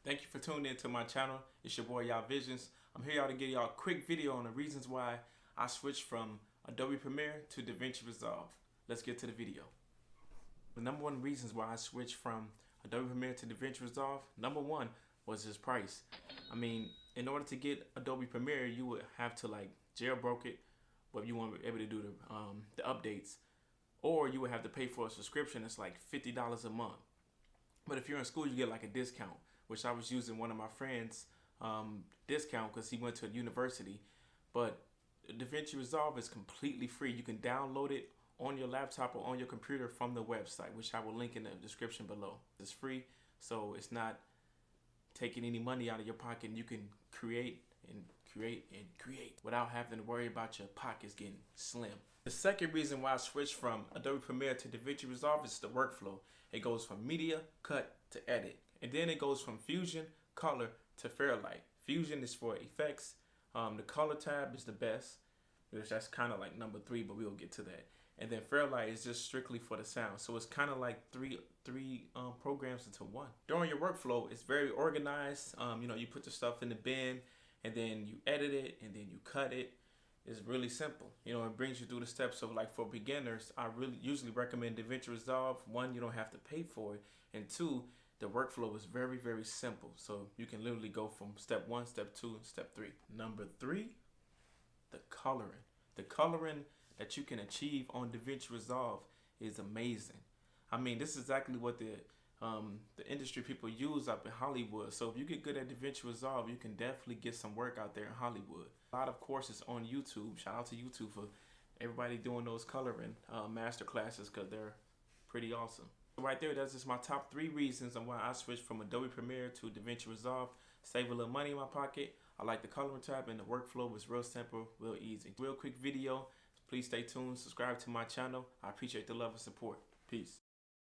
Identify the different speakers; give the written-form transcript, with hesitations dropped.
Speaker 1: Thank you for tuning in to my channel. It's your boy YahVisionz. I'm here y'all to give y'all a quick video on the reasons why I switched from Adobe Premiere to Davinci Resolve. Let's get to the video. The number one reasons why I switched from Adobe Premiere to Davinci Resolve, number one was its price. I mean, in order to get Adobe Premiere, you would have to like jailbroke it, but you won't be able to do the updates, or you would have to pay for a subscription. It's like $50 a month. But if you're in school, you get like a discount, which I was using one of my friends' discount because he went to a university. But Davinci Resolve is completely free. You can download it on your laptop or on your computer from the website, which I will link in the description below. It's free, so it's not taking any money out of your pocket. You can create and create and create without having to worry about your pockets getting slim. The second reason why I switched from Adobe Premiere to Davinci Resolve is the workflow. It goes from media, cut, to edit. And then it goes from Fusion, color, to Fairlight. Fusion is for effects. The color tab is the best, which that's kind of like number 3, but we'll get to that. And then Fairlight is just strictly for the sound. So it's kind of like three programs into one. During your workflow, it's very organized. You put the stuff in the bin, and then you edit it, and then you cut it. It's really simple. It brings you through the steps of, like, for beginners, I really usually recommend Davinci Resolve. 1, you don't have to pay for it. And 2, the workflow is very, very simple. So you can literally go from step 1, step 2, and step 3. Number 3, the coloring. The coloring that you can achieve on Davinci Resolve is amazing. I mean, this is exactly what the industry people use up in Hollywood. So if you get good at Davinci Resolve, you can definitely get some work out there in Hollywood. A lot of courses on YouTube. Shout out to YouTube for everybody doing those coloring master classes, because they're pretty awesome. Right there, that's just my top 3 reasons on why I switched from Adobe Premiere to Davinci Resolve. Save a little money in my pocket. I like the coloring tab, and the workflow was real simple, real easy. Real quick video. Please stay tuned. Subscribe to my channel. I appreciate the love and support. Peace.